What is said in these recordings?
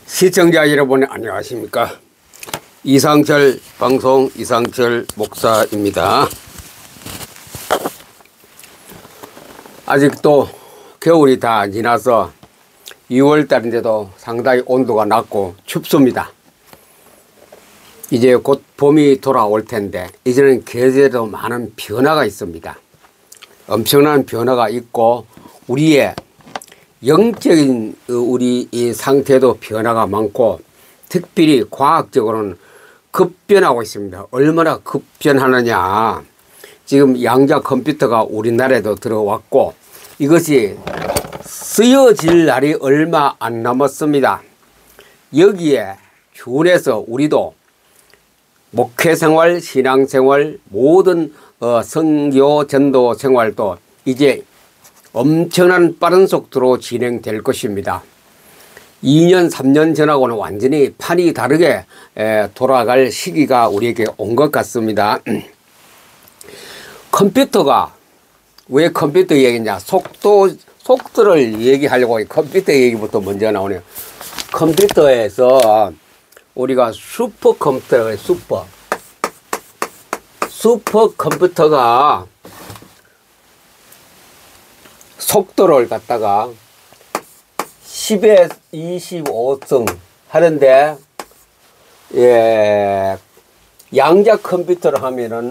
시청자 여러분 안녕하십니까. 이상철 방송 이상철 목사입니다. 아직도 겨울이 다 지나서 2월달인데도 상당히 온도가 낮고 춥습니다. 이제 곧 봄이 돌아올 텐데 이제는 계절에도 많은 변화가 있습니다. 엄청난 변화가 있고 우리의 영적인 우리 이 상태도 변화가 많고 특별히 과학적으로는 급변하고 있습니다. 얼마나 급변하느냐. 지금 양자 컴퓨터가 우리나라에도 들어왔고 이것이 쓰여질 날이 얼마 안 남았습니다. 여기에 준해서 우리도 목회생활, 신앙생활, 모든 선교 전도 생활도 이제 엄청난 빠른 속도로 진행될 것입니다. 2년, 3년 전하고는 완전히 판이 다르게 돌아갈 시기가 우리에게 온 것 같습니다. 컴퓨터가 왜 컴퓨터 얘기냐? 속도를 얘기하려고 컴퓨터 얘기부터 먼저 나오네요. 컴퓨터에서 우리가 슈퍼컴퓨터가 슈퍼컴퓨터가 속도를 갖다가 10에 25성 하는데 양자 컴퓨터를 하면은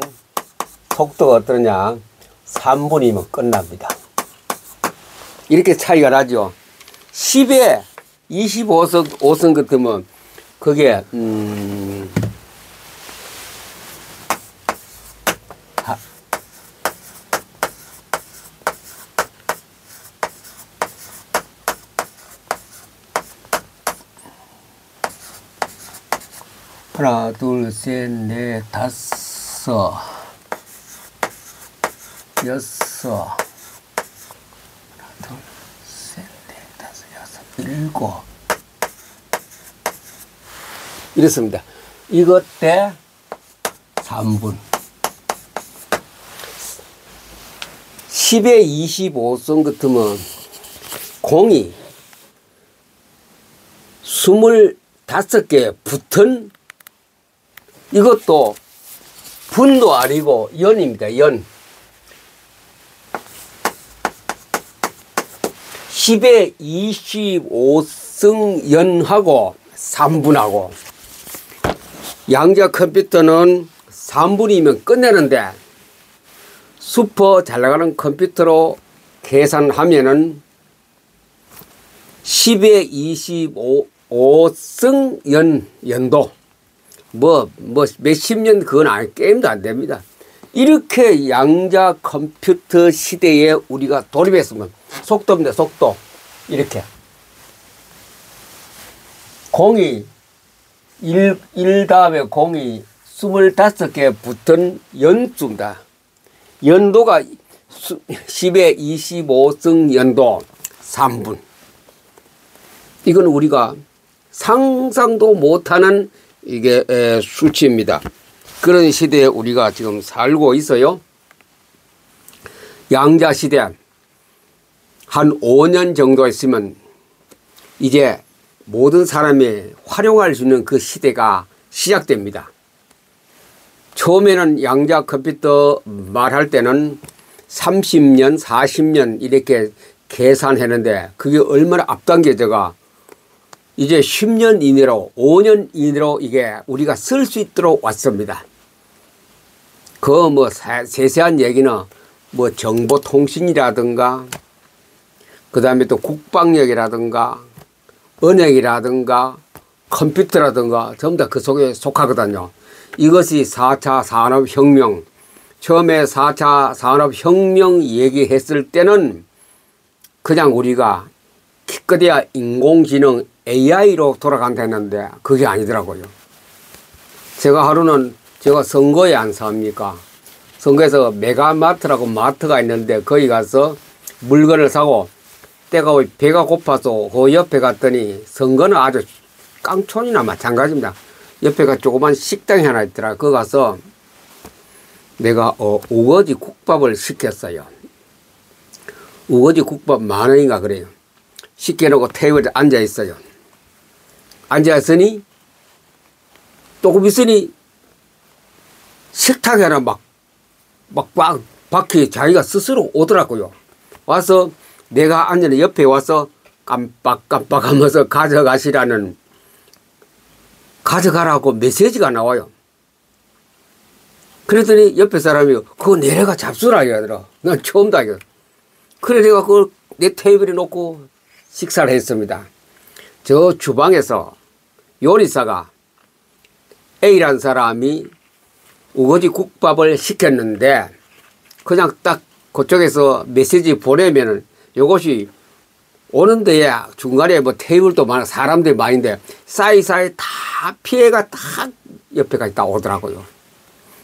속도가 어떠냐? 3분이면 끝납니다. 이렇게 차이가 나죠. 10에 25성 같으면 그게 하나, 둘, 셋, 넷, 다섯, 여섯, 하나, 둘, 셋, 넷, 다섯, 여섯, 일곱. 이렇습니다. 이것 때 3분. 10에 25성 같으면 공이 25개 붙은 이것도 분도 아니고 연입니다. 연. 10에 25성 연하고 3분하고 양자 컴퓨터는 3분이면 끝내는데 슈퍼 잘 나가는 컴퓨터로 계산하면은 10에 25성 연도 몇십 년 그건 게임도 안 됩니다. 이렇게 양자 컴퓨터 시대에 우리가 돌입했으면 속도입니다. 속도. 이렇게. 공이 1 다음에 공이 25개 붙은 연수입니다. 연도가 10에 25성 연도 3분. 이건 우리가 상상도 못하는 이게 수치입니다. 그런 시대에 우리가 지금 살고 있어요. 양자 시대 한 5년 정도 있으면 이제 모든 사람이 활용할 수 있는 그 시대가 시작됩니다. 처음에는 양자 컴퓨터 말할 때는 30년, 40년 이렇게 계산했는데 그게 얼마나 앞당겨져가 이제 10년 이내로 5년 이내로 이게 우리가 쓸 수 있도록 왔습니다. 그 뭐 세세한 얘기는 뭐 정보통신이라든가 그 다음에 또 국방력이라든가 은행이라든가 컴퓨터라든가 전부 다 그 속에 속하거든요. 이것이 4차 산업혁명. 처음에 4차 산업혁명 얘기했을 때는 그냥 우리가 기껏해야 인공지능 AI로 돌아간다 했는데 그게 아니더라고요. 제가 하루는 제가 선거에 안 삽니까? 선거에서 메가마트라고 마트가 있는데 거기 가서 물건을 사고 때가 배가 고파서 그 옆에 갔더니 선거는 아주 깡촌이나 마찬가지입니다. 옆에가 조그만 식당이 하나 있더라. 거기 가서 내가 우거지 국밥을 시켰어요. 우거지 국밥 10,000원인가 그래요. 시켜놓고 테이블에 앉아 있어요. 앉아있으니 조금 있으니 식탁에 하나 막 바퀴 자기가 스스로 오더라고요. 와서 내가 앉은 옆에 와서 깜빡깜빡 하면서 가져가라고 메시지가 나와요. 그랬더니 옆에 사람이 그거 내려가 잡수라 이러더라. 난 처음다 이거. 그래 내가 그걸 내 테이블에 놓고 식사를 했습니다. 저 주방에서 요리사가 A라는 사람이 우거지 국밥을 시켰는데 그냥 딱 그쪽에서 메시지 보내면은 요것이 오는데 중간에 뭐 테이블도 많아 사람들이 많은데 사이사이 다 피해가 딱 옆에까지 다 오더라고요.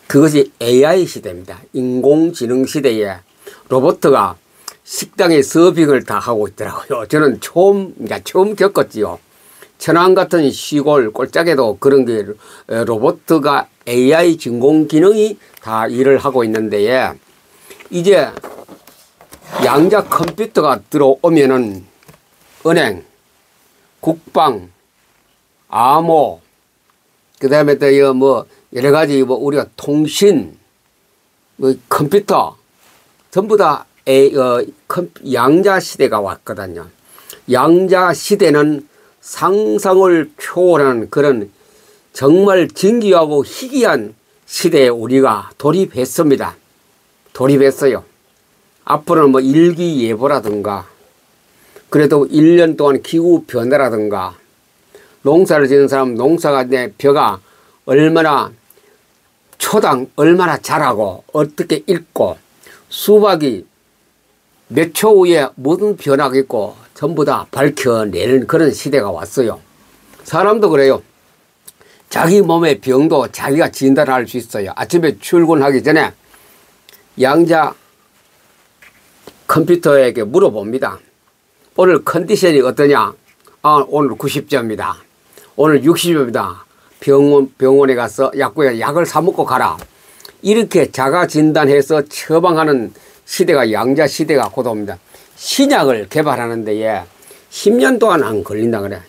그것이 AI 시대입니다. 인공지능 시대에 로봇가 식당에 서빙을 다 하고 있더라고요. 저는 처음 겪었지요. 천안 같은 시골 꼴짝에도 그런 게 로봇가 AI 진공기능이 다 일을 하고 있는데 이제 양자 컴퓨터가 들어오면은 은행, 국방, 암호, 그 다음에 또 뭐 여러 가지 뭐 우리가 통신, 뭐 컴퓨터 전부 다 양자 시대가 왔거든요. 양자 시대는 상상을 초월하는 그런 정말 진귀하고 희귀한 시대에 우리가 돌입했습니다. 돌입했어요. 앞으로는 뭐 일기예보라든가 그래도 1년 동안 기후 변화라든가 농사를 지는 사람 농사가 내 벼가 얼마나 초당 얼마나 자라고 어떻게 읽고 수박이 몇 초 후에 모든 변화가 있고 전부 다 밝혀내는 그런 시대가 왔어요. 사람도 그래요. 자기 몸의 병도 자기가 진단할 수 있어요. 아침에 출근하기 전에 양자 컴퓨터에게 물어봅니다. 오늘 컨디션이 어떠냐? 아, 오늘 90점입니다. 오늘 60점입니다. 병원에 가서 약국에 약을 사 먹고 가라. 이렇게 자가 진단해서 처방하는 시대가 양자 시대가 곧 옵니다. 신약을 개발하는 데에 10년 동안 안 걸린다 그래.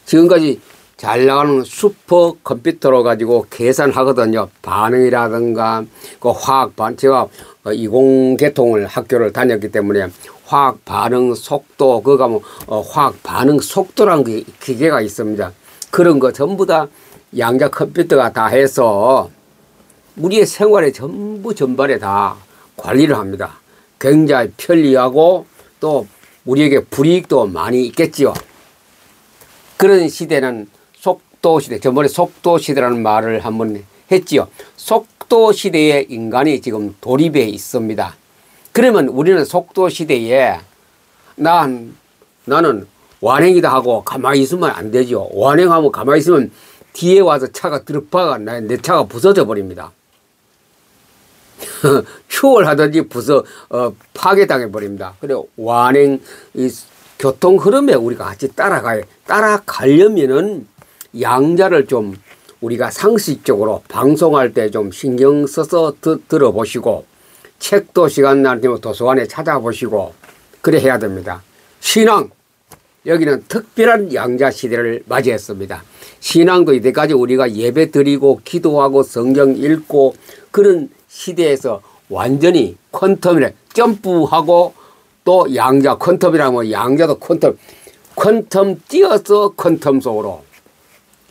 지금까지 잘 나가는 슈퍼 컴퓨터로 가지고 계산하거든요. 반응이라든가 그 화학 반응. 제가 이공계통을 학교를 다녔기 때문에 화학 반응 속도 그거 뭐 화학 반응 속도라는 기계가 있습니다. 그런 거 전부 다 양자 컴퓨터가 다 해서 우리의 생활에 전부 전반에 다 관리를 합니다. 굉장히 편리하고 또 우리에게 불이익도 많이 있겠지요. 그런 시대는 속도 시대, 저번에 속도 시대라는 말을 한번 했지요. 속도 시대에 인간이 지금 돌입해 있습니다. 그러면 우리는 속도 시대에 나는 완행이다 하고 가만히 있으면 안 되죠. 완행하면 가만히 있으면 뒤에 와서 차가 들어박아 내 차가 부서져 버립니다. 추월하든지 파괴당해 버립니다. 그리고 완행 이 교통 흐름에 우리가 같이 따라가려면은 양자를 좀 우리가 상식적으로 방송할 때 좀 신경 써서 들어보시고 책도 시간 날 때면 도서관에 찾아보시고 그래 해야 됩니다. 신앙 여기는 특별한 양자 시대를 맞이했습니다. 신앙도 이때까지 우리가 예배 드리고 기도하고 성경 읽고 그런 시대에서 완전히 퀀텀이래 점프하고 또 양자 퀀텀이라면 양자도 퀀텀 뛰어서 퀀텀 속으로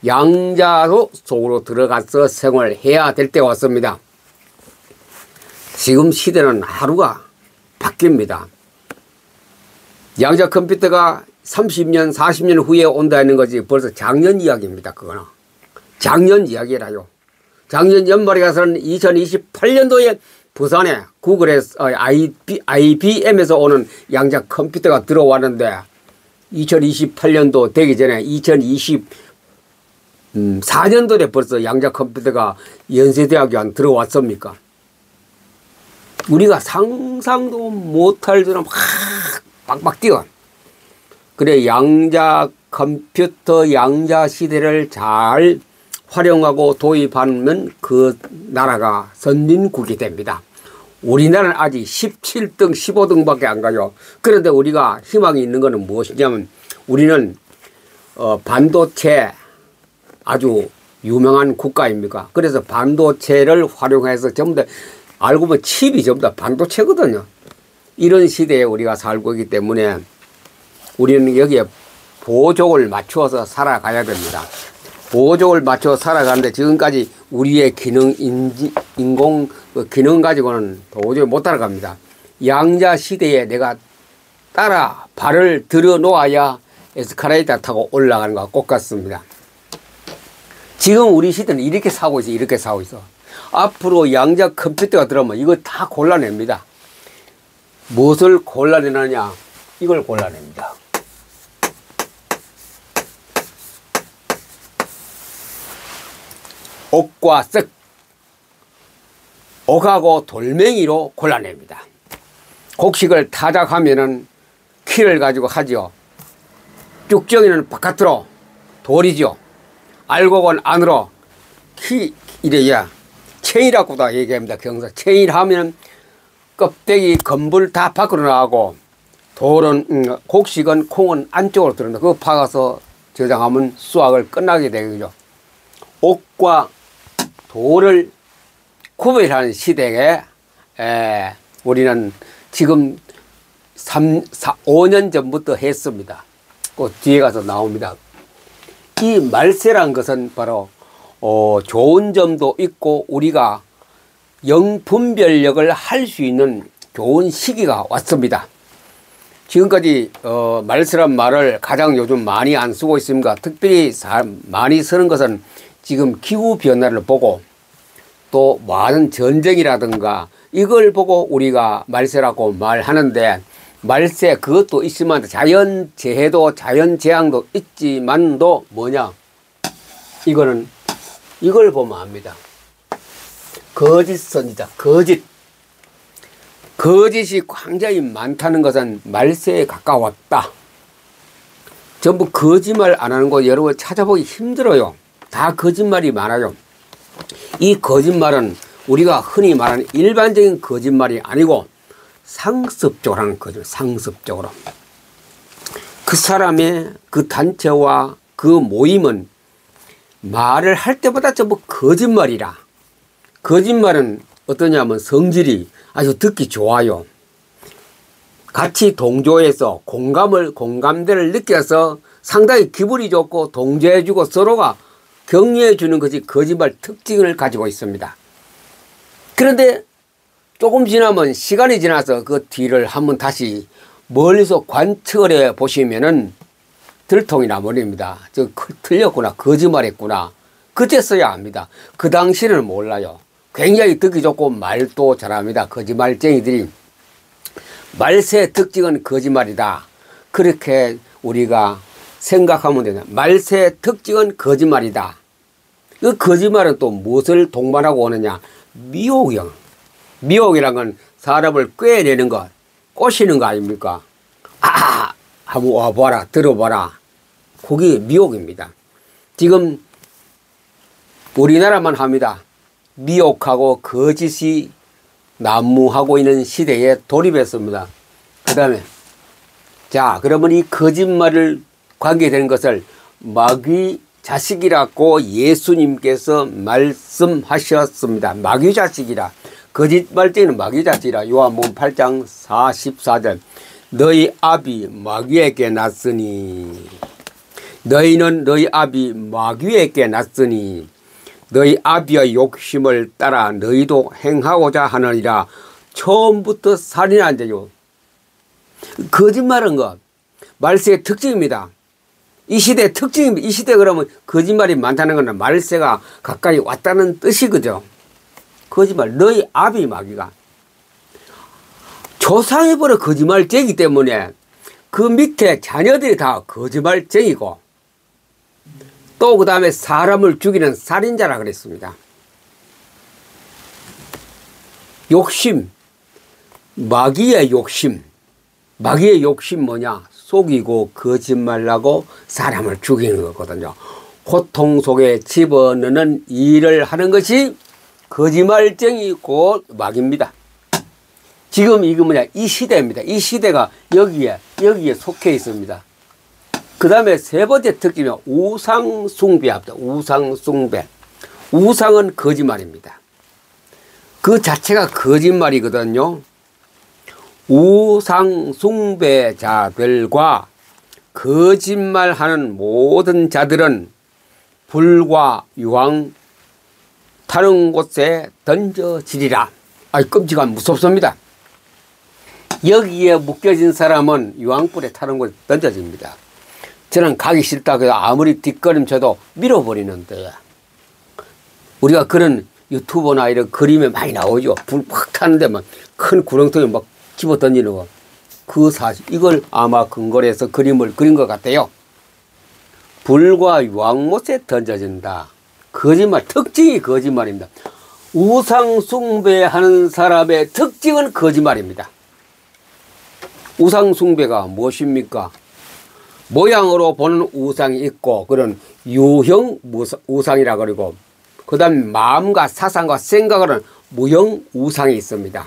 양자도 속으로 들어가서 생활해야 될 때 왔습니다. 지금 시대는 하루가 바뀝니다. 양자 컴퓨터가 30년 40년 후에 온다는 거지 벌써 작년 이야기입니다. 그거는 작년 이야기라요. 작년 연말에 가서는 2028년도에 부산에 구글에서 IBM에서 오는 양자 컴퓨터가 들어왔는데 2028년도 되기 전에 2024년도에 벌써 양자 컴퓨터가 연세대학교 안 들어왔습니까? 우리가 상상도 못할 줄은 막 빡빡 뛰어. 그래 양자 컴퓨터 양자 시대를 잘 활용하고 도입하면 그 나라가 선진국이 됩니다. 우리나라는 아직 17등 15등밖에 안 가요. 그런데 우리가 희망이 있는 것은 무엇이냐면 우리는 반도체 아주 유명한 국가입니까? 그래서 반도체를 활용해서 전부 다 알고 보면 칩이 전부 다 반도체거든요. 이런 시대에 우리가 살고 있기 때문에 우리는 여기에 보족을 맞추어서 살아가야 됩니다. 보족을 맞춰 살아가는데 지금까지 우리의 인공 기능 가지고는 도저히 못 따라갑니다. 양자 시대에 내가 따라 발을 들어 놓아야 에스카레이터 타고 올라가는 것과 똑같습니다. 지금 우리 시대는 이렇게 사고 있어, 이렇게 사고 있어. 앞으로 양자 컴퓨터가 들어오면 이거 다 골라냅니다. 무엇을 골라내느냐? 이걸 골라냅니다. 옥과 쓱, 옥하고 돌멩이로 골라냅니다. 곡식을 타작하면은 키를 가지고 하죠. 쭉정이는 바깥으로, 돌이죠. 알곡은 안으로, 이래야 체일하고다 얘기합니다. 경사. 체일하면 껍데기, 건불 다 밖으로 나가고, 돌은, 곡식은, 콩은 안쪽으로 들어온다. 그거 파가서 저장하면 수확을 끝나게 되죠. 옥과 돌을 구별하는 시대에 우리는 지금 5년 전부터 했습니다. 그 뒤에 가서 나옵니다. 이 말세란 것은 바로 좋은 점도 있고 우리가 영분별력을 할 수 있는 좋은 시기가 왔습니다. 지금까지 말세란 말을 가장 요즘 많이 안 쓰고 있습니다. 특별히 많이 쓰는 것은 지금 기후변화를 보고 또 많은 전쟁이라든가 이걸 보고 우리가 말세라고 말하는데 말세 그것도 있지만 자연재해도 자연재앙도 있지만도 뭐냐 이거는 이걸 보면 압니다. 거짓선지자 거짓이 굉장히 많다는 것은 말세에 가까웠다. 전부 거짓말 안 하는 거 여러분 찾아보기 힘들어요. 다 거짓말이 많아요. 이 거짓말은 우리가 흔히 말하는 일반적인 거짓말이 아니고 상습적으로 하는 거죠. 상습적으로. 그 사람의 그 단체와 그 모임은 말을 할 때마다 전부 거짓말이라. 거짓말은 어떠냐면 성질이 아주 듣기 좋아요. 같이 동조해서 공감대를 느껴서 상당히 기분이 좋고 동조해주고 서로가 격려해 주는 것이 거짓말 특징을 가지고 있습니다. 그런데 조금 지나면 시간이 지나서 그 뒤를 한번 다시 멀리서 관측을 보시면은 들통이 나버립니다. 틀렸구나, 거짓말했구나. 그때서야 압니다. 그 당시는 몰라요. 굉장히 듣기 좋고 말도 잘합니다. 거짓말쟁이들이. 말세의 특징은 거짓말이다. 그렇게 우리가 생각하면 되냐. 말세의 특징은 거짓말이다. 그 거짓말은 또 무엇을 동반하고 오느냐. 미혹이요. 미혹이란 건 사람을 꿰내는 것, 꼬시는 거 아닙니까? 한번 와봐라, 들어봐라. 그게 미혹입니다. 지금 우리나라만 합니다. 미혹하고 거짓이 난무하고 있는 시대에 돌입했습니다. 그 다음에 자 그러면 이 거짓말을 관계되는 것을 마귀 자식이라고 예수님께서 말씀하셨습니다. 마귀 자식이라. 거짓말쟁이는 마귀 자식이라. 요한복음 8장 44절. 너희 아비 마귀에게 났으니 너희는 너희 아비 마귀에게 났으니 너희 아비의 욕심을 따라 너희도 행하고자 하느니라. 처음부터 살인한 자요. 거짓말은 것 말세의 특징입니다. 이 시대의 특징입니다. 이 시대 그러면 거짓말이 많다는 것은 말세가 가까이 왔다는 뜻이 그죠. 거짓말. 너희 아비 마귀가 조상해버려 거짓말쟁이기 때문에 그 밑에 자녀들이 다 거짓말쟁이고 또 그 다음에 사람을 죽이는 살인자라 그랬습니다. 욕심, 마귀의 욕심. 마귀의 욕심 뭐냐? 속이고 거짓말하고 사람을 죽이는 거거든요. 고통 속에 집어넣는 일을 하는 것이 거짓말쟁이 곧 마귀입니다. 지금 이거 뭐냐? 이 시대입니다. 이 시대가 여기에 속해 있습니다. 그 다음에 세 번째 특징이 우상숭배합니다. 우상숭배. 우상은 거짓말입니다. 그 자체가 거짓말이거든요. 우상숭배자들과 거짓말하는 모든 자들은 불과 유황 타는 곳에 던져지리라. 아이, 끔찍한 무섭습니다. 여기에 묶여진 사람은 유황불에 타는 곳에 던져집니다. 저는 가기 싫다 그래서 아무리 뒷걸음쳐도 밀어버리는데, 우리가 그런 유튜브나 이런 그림에 많이 나오죠. 불 확 타는데 막 큰 구렁텅이 막 집어 던지는 거. 그 사실, 이걸 아마 근거로 해서 그림을 그린 것 같아요. 불과 유황못에 던져진다. 거짓말, 특징이 거짓말입니다. 우상숭배하는 사람의 특징은 거짓말입니다. 우상숭배가 무엇입니까? 모양으로 보는 우상이 있고, 그런 유형 우상이라 그러고, 그 다음에 마음과 사상과 생각을 하는 무형 우상이 있습니다.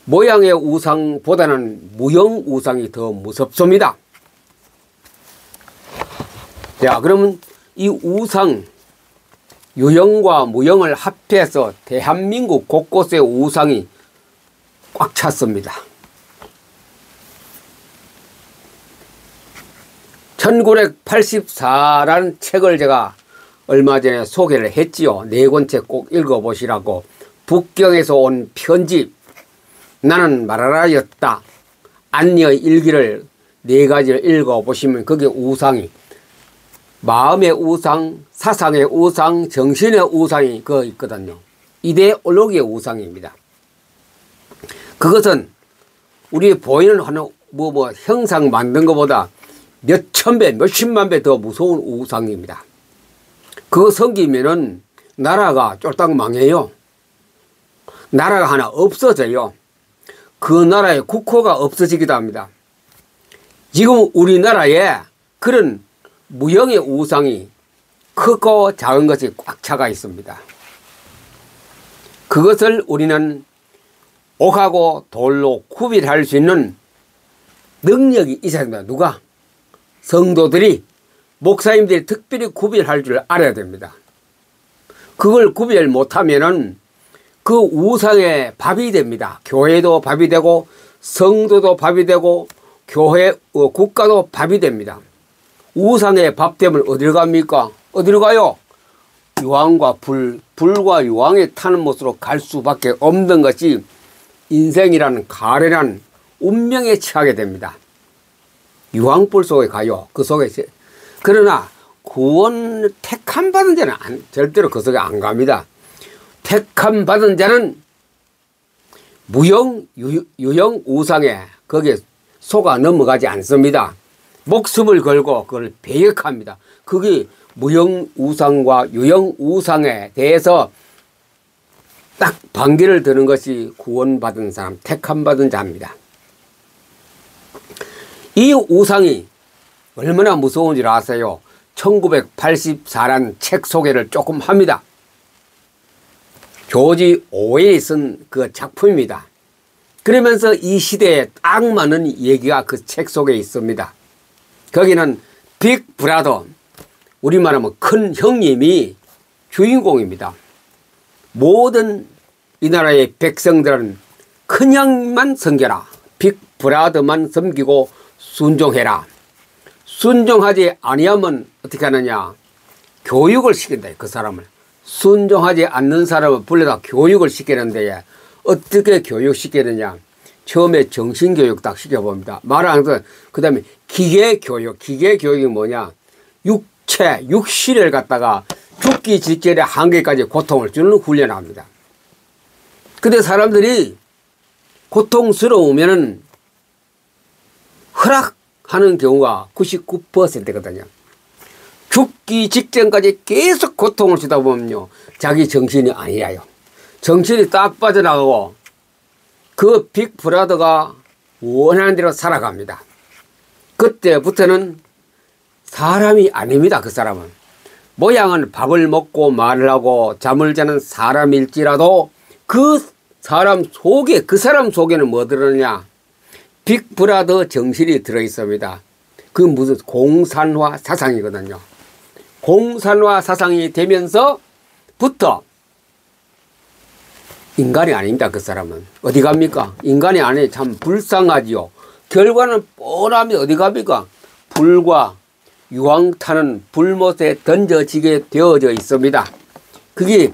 모양의 우상보다는 무형 우상이 더 무섭습니다. 자, 그러면 이 우상, 유형과 무형을 합해서 대한민국 곳곳에 우상이 꽉 찼습니다. 1984라는 책을 제가 얼마 전에 소개를 했지요. 4권책 꼭 읽어보시라고. 북경에서 온 편집, 나는 말하라였다, 안니의 일기를 4가지를 읽어보시면 거기에 우상이, 마음의 우상, 사상의 우상, 정신의 우상이 그거 있거든요. 이데올로기의 우상입니다. 그것은 우리 보이는 하는 형상 만든 것보다 몇천 배, 몇십만 배 더 무서운 우상입니다. 그거 섬기면은 나라가 쫄딱 망해요. 나라가 하나 없어져요. 그 나라의 국호가 없어지기도 합니다. 지금 우리나라에 그런 무형의 우상이 크고 작은 것이 꽉 차가 있습니다. 그것을 우리는 옥하고 돌로 구별할 수 있는 능력이 있어야 됩니다. 누가? 성도들이, 목사님들이 특별히 구별할 줄 알아야 됩니다. 그걸 구별 못하면은 그 우상의 밥이 됩니다. 교회도 밥이 되고, 성도도 밥이 되고, 교회, 국가도 밥이 됩니다. 우상의 밥 되면 어디로 갑니까? 어디로 가요? 유황과 불과 유황에 타는 못으로 갈 수밖에 없는 것이 인생이라는 가련한 운명에 처하게 됩니다. 유황불 속에 가요. 그 속에. 그러나 구원 택함 받은 자는 절대로 그 속에 안 갑니다. 택함 받은 자는 무형, 유형 우상에 거기에 속아 넘어가지 않습니다. 목숨을 걸고 그걸 배역합니다. 그게 무형 우상과 유형 우상에 대해서 딱 반기를 드는 것이 구원받은 사람, 택함 받은 자입니다. 이 우상이 얼마나 무서운 줄 아세요? 1984란 책 소개를 조금 합니다. 조지 오웰이 쓴 그 작품입니다. 그러면서 이 시대에 딱 맞는 얘기가 그 책 속에 있습니다. 거기는 빅 브라더, 우리말하면 큰 형님이 주인공입니다. 모든 이 나라의 백성들은 큰 형만 섬겨라. 빅 브라더만 섬기고 순종해라. 순종하지 아니하면 어떻게 하느냐? 교육을 시킨다. 그 사람을. 순종하지 않는 사람을 불러다 교육을 시키는데 어떻게 교육시키느냐? 처음에 정신교육 딱 시켜봅니다. 말 안 해서 그 다음에 기계교육. 기계교육이 뭐냐? 육신을 갖다가 죽기 직전에 한계까지 고통을 주는 훈련을 합니다. 근데 사람들이 고통스러우면은 허락하는 경우가 99%거든요. 죽기 직전까지 계속 고통을 주다 보면요, 자기 정신이 아니에요. 정신이 딱 빠져나가고 그 빅 브라더가 원하는 대로 살아갑니다. 그때부터는 사람이 아닙니다. 그 사람은 모양은 밥을 먹고 말을 하고 잠을 자는 사람일지라도 그 사람 속에, 그 사람 속에는 뭐 들었냐? 빅 브라더 정신이 들어있습니다. 그게 무슨 공산화 사상이거든요. 공산화 사상이 되면서부터 인간이 아닙니다. 그 사람은. 어디 갑니까? 인간이 아니 참 불쌍하지요. 결과는 뻔하면 어디 갑니까? 불과 유황타는 불못에 던져지게 되어져 있습니다. 그게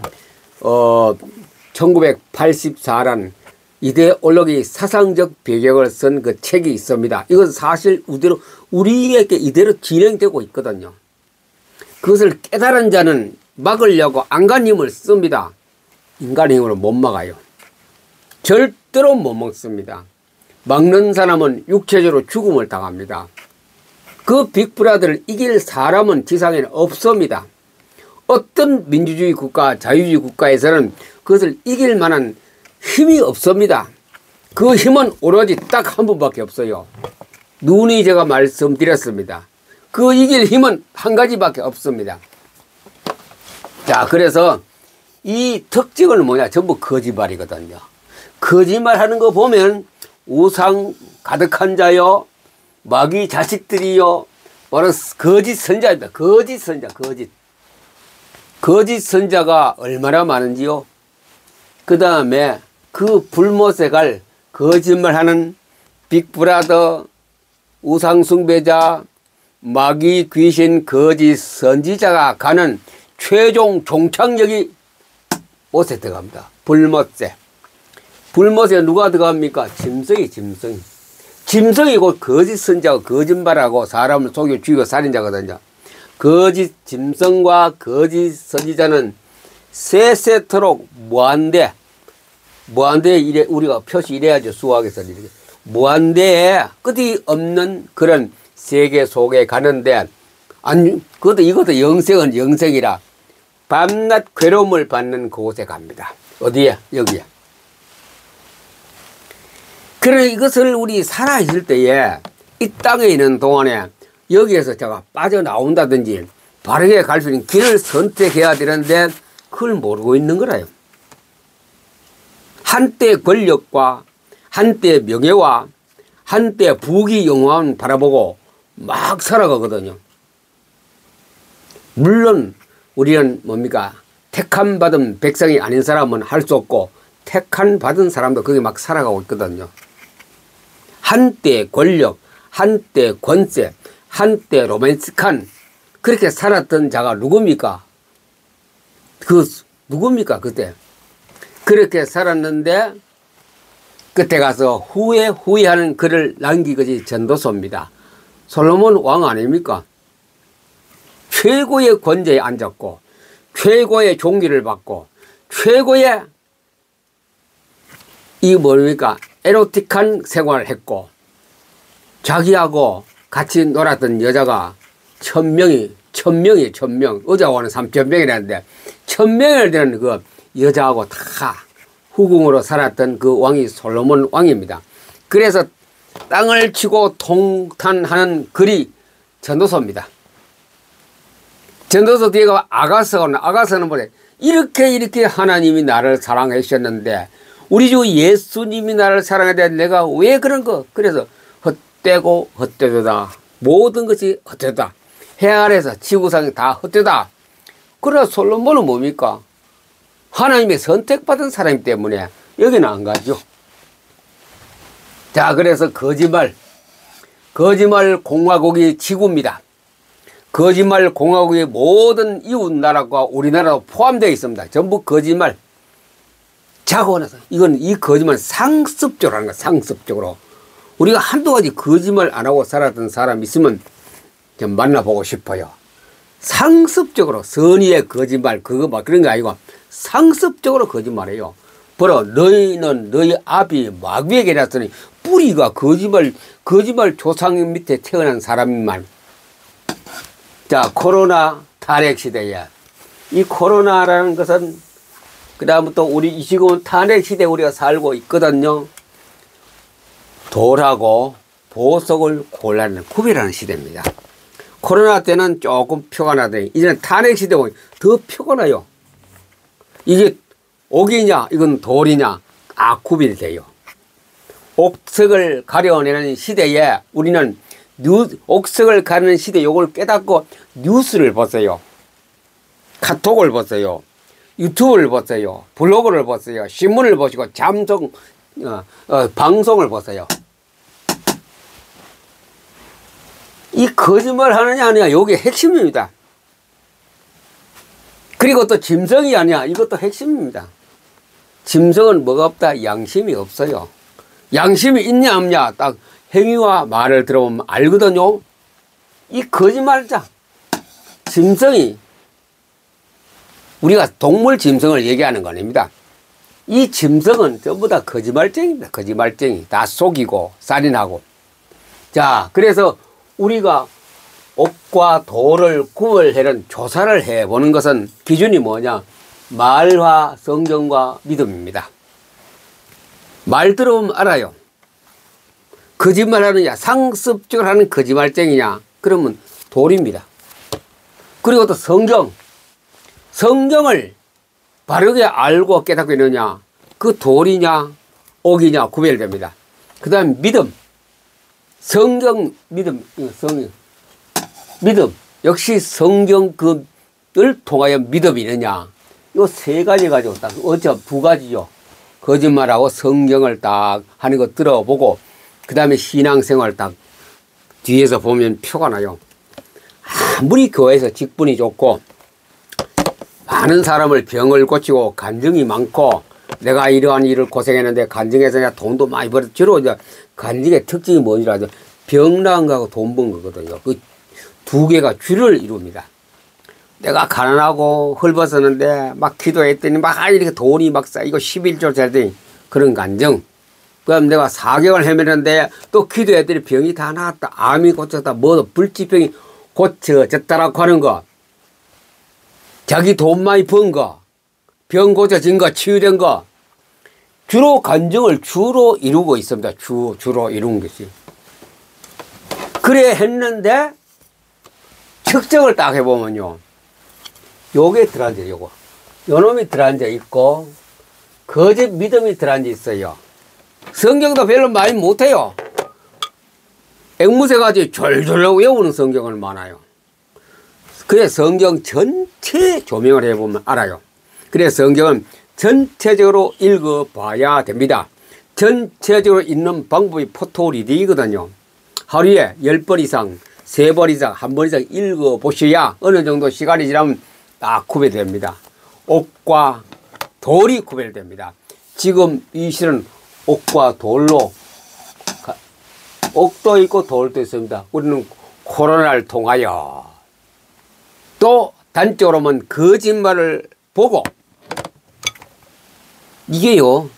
1984년 이데올로기 사상적 배경을 쓴 그 책이 있습니다. 이건 사실 우리에게 이대로 진행되고 있거든요. 그것을 깨달은 자는 막으려고 안간 힘을 씁니다. 인간의 힘으로 못 막아요. 절대로 못 먹습니다. 막는 사람은 육체적으로 죽음을 당합니다. 그 빅브라더를 이길 사람은 지상에는 없습니다. 어떤 민주주의 국가, 자유주의 국가에서는 그것을 이길 만한 힘이 없습니다. 그 힘은 오로지 딱 한 분밖에 없어요. 누누이 제가 말씀드렸습니다. 그 이길 힘은 한 가지밖에 없습니다. 자, 그래서 이 특징은 뭐냐? 전부 거짓말이거든요. 거짓말하는 거 보면 우상 가득한 자요, 마귀 자식들이요, 바로 거짓 선자입니다. 거짓 선자, 거짓 선자가 얼마나 많은지요. 그 다음에 그 불못에 갈 거짓말하는 빅브라더, 우상숭배자, 마귀, 귀신, 거짓 선지자가 가는 최종 종착역이 못에 들어갑니다. 불못에. 불못에 누가 들어갑니까? 짐승이. 짐승이 곧 거짓 선자고 거짓말하고 사람을 속여 죽이고 살인자거든요. 거짓 짐승과 거짓 선지자는 세세토록 무한대 이래 우리가 표시 이래야죠. 수학에서 이렇게 무한대에 끝이 없는 그런 세계 속에 가는데 이것도 영생은 영생이라 밤낮 괴로움을 받는 그곳에 갑니다. 어디에? 여기에. 그래 이것을 우리 살아있을 때에 이 땅에 있는 동안에 여기에서 제가 빠져나온다든지 바르게 갈 수 있는 길을 선택해야 되는데 그걸 모르고 있는 거라요. 한때 권력과 한때 명예와 한때 부귀 영화만 바라보고 막 살아가거든요. 물론 우리는 뭡니까? 택함 받은 백성이 아닌 사람은 할 수 없고 택함 받은 사람도 거기 막 살아가고 있거든요. 한때 권력, 한때 권세, 한때 로맨틱한 그렇게 살았던 자가 누굽니까? 누굽니까 그때? 그렇게 살았는데 그때 가서 후회하는 글을 남긴 것이 전도서입니다. 솔로몬 왕 아닙니까? 최고의 권좌에 앉았고 최고의 종기를 받고 최고의 이 뭡니까? 에로틱한 생활을 했고 자기하고 같이 놀았던 여자가 1000명 어제하고는 3000명이라는데 1000명을 되는 그 여자하고 다 후궁으로 살았던 그 왕이 솔로몬 왕입니다. 그래서 땅을 치고 통탄하는 글이 전도서입니다. 전도서 뒤에가 아가서는 뭐래? 이렇게 하나님이 나를 사랑해 주셨는데 우리 주 예수님이 나를 사랑해야 돼. 내가 왜 그런 거? 그래서 헛되고 헛되다. 모든 것이 헛되다. 해 아래서 지구상이 다 헛되다. 그러나 솔로몬은 뭡니까? 하나님의 선택받은 사람이기 때문에 여기는 안 가죠. 자, 그래서 거짓말 공화국이 지구입니다. 거짓말 공화국의 모든 이웃 나라가 우리나라도 포함되어 있습니다. 전부 거짓말. 자고 나서 이 거짓말 상습적으로 하는 거야. 상습적으로. 우리가 한두 가지 거짓말 안 하고 살았던 사람 있으면 좀 만나보고 싶어요. 상습적으로 선의의 거짓말 그거 막 그런 게 아니고 상습적으로 거짓말해요. 보라 너희는 너희 아비 마귀에게 났으니 뿌리가 거짓말 조상 밑에 태어난 사람만. 자, 코로나 탄핵 시대에 이 코로나라는 것은 그 다음부터 우리 이 지금은 탄핵 시대에 우리가 살고 있거든요. 돌하고 보석을 골라내는 구별하는 시대입니다. 코로나 때는 조금 표가 나더니 이제는 탄핵 시대 보면 더 표가 나요. 이게 옥이냐 이건 돌이냐 구별이 돼요. 옥석을 가려내는 시대에 우리는 옥석을 가는 시대 요걸 깨닫고 뉴스를 보세요. 카톡을 보세요. 유튜브를 보세요. 블로그를 보세요. 신문을 보시고 방송을 보세요. 이 거짓말 하느냐 아니냐 요게 핵심입니다. 그리고 또 짐승이 아니야 이것도 핵심입니다. 짐승은 뭐가 없다? 양심이 없어요. 양심이 있냐 없냐 딱 행위와 말을 들어보면 알거든요. 이 거짓말자 짐승이 우리가 동물 짐승을 얘기하는 거 아닙니다. 이 짐승은 전부 다 거짓말쟁이입니다. 거짓말쟁이 다 속이고 살인하고. 자 그래서 우리가 옥과 도를 구별하는 조사를 해보는 것은 기준이 뭐냐? 말과 성경과 믿음입니다. 말 들어보면 알아요. 거짓말하느냐 상습적으로 하는 거짓말쟁이냐 그러면 돌입니다. 그리고 또 성경을 바르게 알고 깨닫고 있느냐 그 돌이냐 옥이냐 구별됩니다. 그 다음 믿음 성경 믿음 믿음 역시 성경 그를 통하여 믿음이 있느냐 요 세 가지 가지고 딱 어째 두 가지죠. 거짓말하고 성경을 딱 하는 거 들어보고 그 다음에 신앙생활 딱 뒤에서 보면 표가 나요. 아무리 교회에서 직분이 좋고 많은 사람을 병을 고치고 간증이 많고 내가 이러한 일을 고생했는데 간증해서 내가 돈도 많이 벌었 주로 이제 간증의 특징이 뭐니라 하죠. 병 나은 거하고 돈 번 거거든요. 그 두 개가 주를 이룹니다. 내가 가난하고 헐벗었는데 막 기도했더니 막 이렇게 돈이 막 쌓이고 11조 잘 되니 그런 간증. 그럼 내가 4개월 헤매는데 또 기도했더니 병이 다 나았다. 암이 고쳤다. 뭐도 불치병이 고쳐졌다라고 하는 거. 자기 돈 많이 번 거. 병 고쳐진 거. 치유된 거. 주로 간증을 주로 이루고 있습니다. 주로 이룬 것이. 그래 했는데 측정을 딱 해보면요. 요게 들어앉아 요거. 요놈이 들어앉아 있고 거짓 믿음이 들어앉아 있어요. 성경도 별로 많이 못해요. 앵무새같이 졸졸 외우는 성경은 많아요. 그래 성경 전체 조명을 해보면 알아요. 그래 성경은 전체적으로 읽어봐야 됩니다. 전체적으로 읽는 방법이 포토리딩이거든요. 하루에 10번 이상 3번 이상 1번 이상 읽어보셔야 어느 정도 시간이 지나면 딱 구별됩니다. 옥과 돌이 구별됩니다. 지금 이 시는 옥과 돌로 옥도 있고 돌도 있습니다. 우리는 코로나를 통하여 또 단적으로는 거짓말을 보고 이게요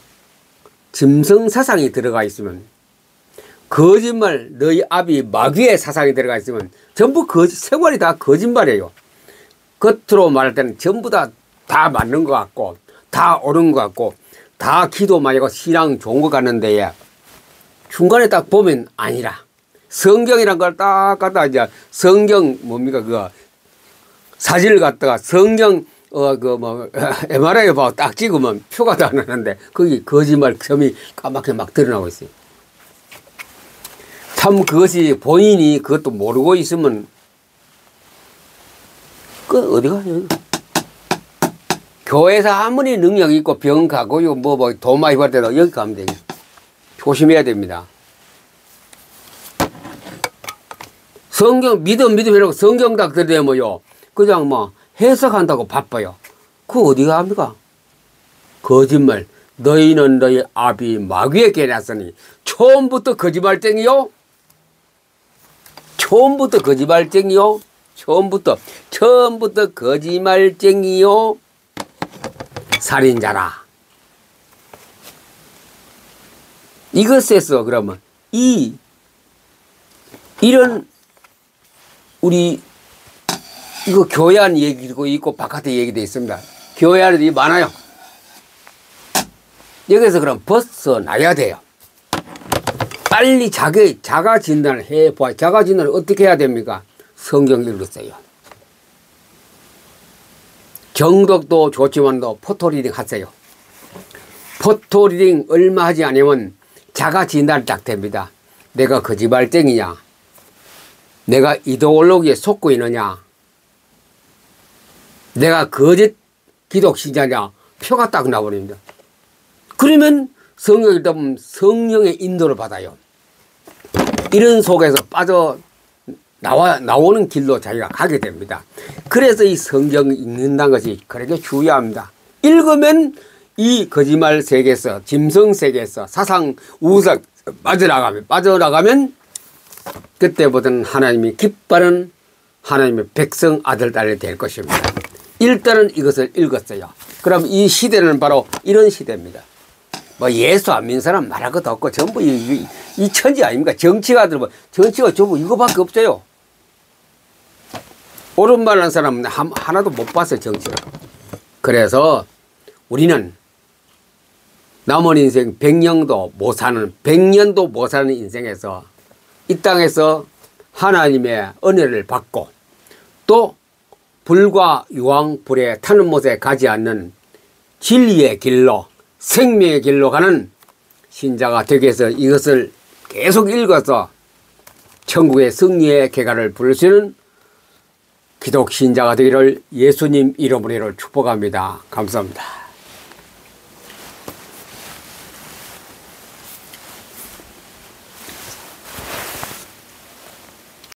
짐승 사상이 들어가 있으면 거짓말 너희 아비 마귀의 사상이 들어가 있으면 전부 생활이 다 거짓말이에요. 겉으로 말할 때는 전부 다 맞는 것 같고 다 옳은 것 같고 다 기도 많이 하고 신앙 좋은 것 같는데 중간에 딱 보면 아니라 성경이란 걸 딱 갖다 이제 성경 뭡니까 그거 사진을 갖다가 성경 MRI 봐 딱 찍으면 표가 다 나는데 거기 거짓말 점이 까맣게 막 드러나고 있어요. 참 그것이 본인이 그것도 모르고 있으면 그 어디가 교회에서 아무리 능력이 있고 병 가고 돈 많이 벌 때도 여기 가면 돼요. 조심해야 됩니다. 성경 믿음이라고 성경 딱 들여대면요 그냥 해석한다고 바빠요. 그거 어디가 합니까? 거짓말. 너희는 너희 아비 마귀에게 났으니 처음부터 거짓말쟁이요? 처음부터 거짓말쟁이요? 처음부터 거짓말쟁이요? 살인자라. 이것에서 그러면 이런 우리 이거 교회 안 얘기도 있고 바깥에 얘기도 있습니다. 교회 안에도 많아요. 여기서 그럼 벗어나야 돼요. 빨리 자가 진단을 해봐야. 자가 진단을 어떻게 해야 됩니까? 성경 읽으세요. 경독도 좋지만도 포토리딩 하세요. 포토리딩 얼마 하지 않으면 자가 진단이 딱 됩니다. 내가 거짓말쟁이냐 내가 이데올로기에 속고 있느냐, 내가 거짓 기독 신자냐, 표가 딱 나버립니다. 그러면 성경을 읽다 보면 성령의 인도를 받아요. 이런 속에서 나오는 길로 자기가 가게 됩니다. 그래서 이 성경을 읽는다는 것이 그렇게 중요합니다. 읽으면 이 거짓말 세계에서, 짐승 세계에서, 사상 우상 빠져나가면 그때부터는 하나님이 기뻐하는 하나님의 백성 아들 딸이 될 것입니다. 일단은 이것을 읽었어요. 그럼 이 시대는 바로 이런 시대입니다. 뭐 예수 안 믿는 사람 말할 것도 없고 전부 이 천지 아닙니까? 정치가들 뭐 정치가 전부 이거밖에 없어요. 옳은 말 하는 사람은 하나도 못 봤어요, 정치가. 그래서 우리는 남은 인생 100년도 못 사는 인생에서 이 땅에서 하나님의 은혜를 받고 또 불과 유황 불에 타는 못에 가지 않는 진리의 길로, 생명의 길로 가는 신자가 되기 위해서 이것을 계속 읽어서 천국의 승리의 계가를 부를 수 있는 기독 신자가 되기를 예수님 이름으로 축복합니다. 감사합니다.